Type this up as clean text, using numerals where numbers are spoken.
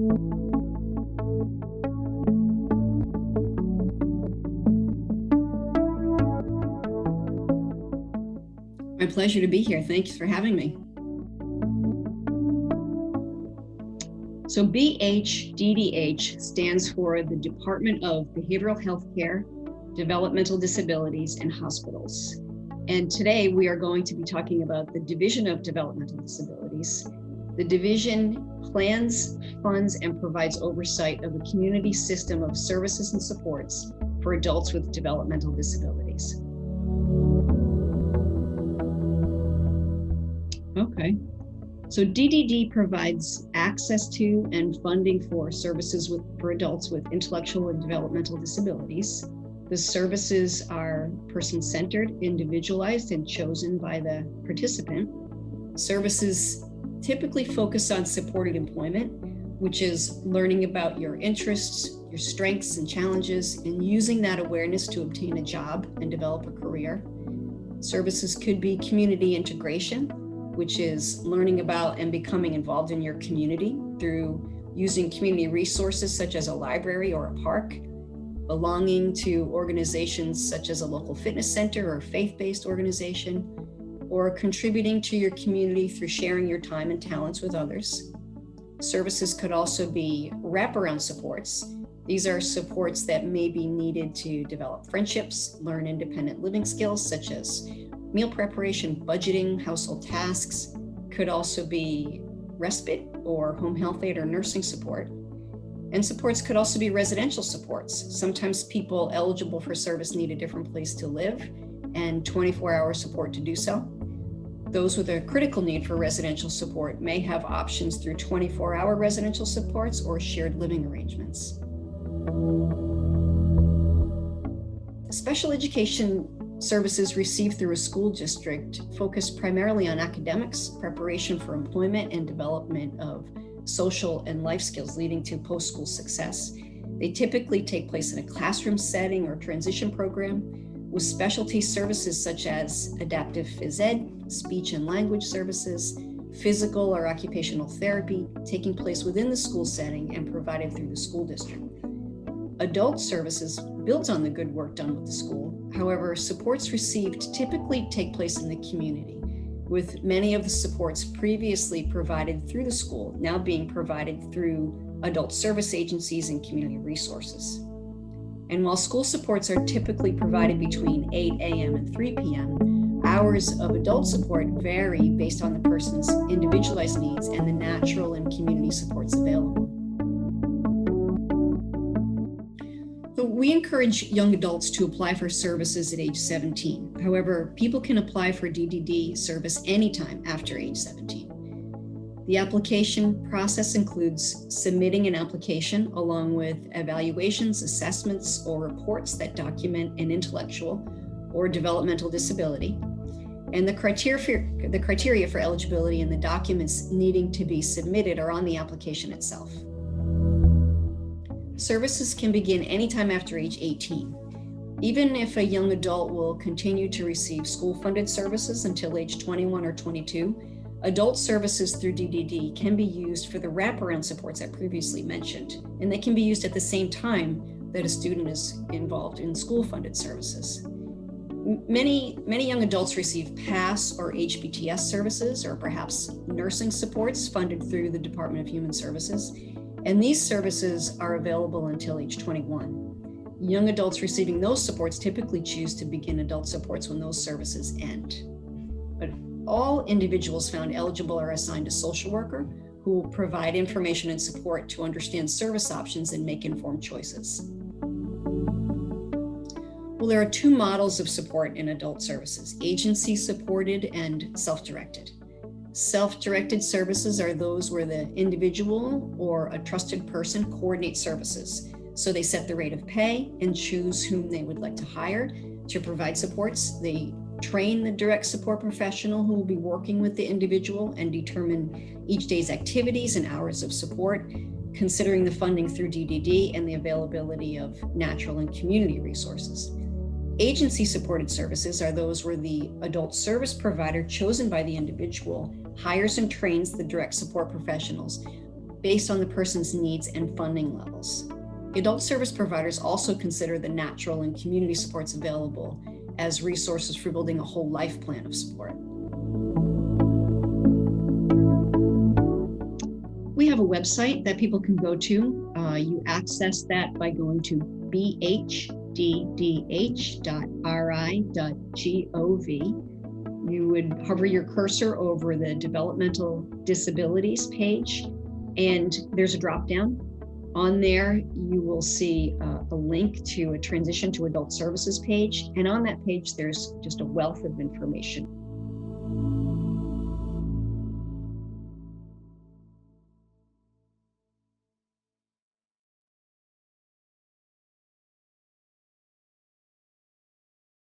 My pleasure to be here. Thanks for having me. So BHDDH stands for the Department of Behavioral Healthcare, Developmental Disabilities, and Hospitals. And today we are going to be talking about the Division of Developmental Disabilities. The division plans, funds, and provides oversight of a community system of services and supports for adults with developmental disabilities. Okay, so DDD provides access to and funding for services for adults with intellectual and developmental disabilities. The services are person-centered, individualized, and chosen by the participant. Services typically focus on supported employment, which is learning about your interests, your strengths and challenges, and using that awareness to obtain a job and develop a career. Services could be community integration, which is learning about and becoming involved in your community through using community resources such as a library or a park, belonging to organizations such as a local fitness center or faith-based organization, or contributing to your community through sharing your time and talents with others. Services could also be wraparound supports. These are supports that may be needed to develop friendships, learn independent living skills such as meal preparation, budgeting, household tasks. Could also be respite or home health aid or nursing support. And supports could also be residential supports. Sometimes people eligible for service need a different place to live and 24-hour support to do so. Those with a critical need for residential support may have options through 24-hour residential supports or shared living arrangements. Special education services received through a school district focus primarily on academics, preparation for employment, and development of social and life skills leading to post-school success. They typically take place in a classroom setting or transition program with specialty services such as adaptive phys ed, speech and language services, physical or occupational therapy taking place within the school setting and provided through the school district. Adult services builds on the good work done with the school. However, supports received typically take place in the community, with many of the supports previously provided through the school now being provided through adult service agencies and community resources. And while school supports are typically provided between 8 a.m. and 3 p.m., hours of adult support vary based on the person's individualized needs and the natural and community supports available. So we encourage young adults to apply for services at age 17. However, people can apply for DDD service anytime after age 17. The application process includes submitting an application along with evaluations, assessments, or reports that document an intellectual or developmental disability, and the criteria for eligibility and the documents needing to be submitted are on the application itself. Services can begin anytime after age 18. Even if a young adult will continue to receive school-funded services until age 21 or 22, adult services through DDD can be used for the wraparound supports I previously mentioned, and they can be used at the same time that a student is involved in school-funded services. Many young adults receive PASS or HBTS services, or perhaps nursing supports funded through the Department of Human Services, and these services are available until age 21. Young adults receiving those supports typically choose to begin adult supports when those services end. But all individuals found eligible are assigned a social worker who will provide information and support to understand service options and make informed choices. Well, there are two models of support in adult services: agency-supported and self-directed. Self-directed services are those where the individual or a trusted person coordinates services. So they set the rate of pay and choose whom they would like to hire to provide supports. They train the direct support professional who will be working with the individual and determine each day's activities and hours of support, considering the funding through DDD and the availability of natural and community resources. Agency-supported services are those where the adult service provider chosen by the individual hires and trains the direct support professionals based on the person's needs and funding levels. Adult service providers also consider the natural and community supports available as resources for building a whole life plan of support. We have a website that people can go to. You access that by going to bhdddh.ri.gov. You would hover your cursor over the Developmental Disabilities page, and there's a drop down. On there, you will see a link to a Transition to Adult Services page. And on that page, there's just a wealth of information.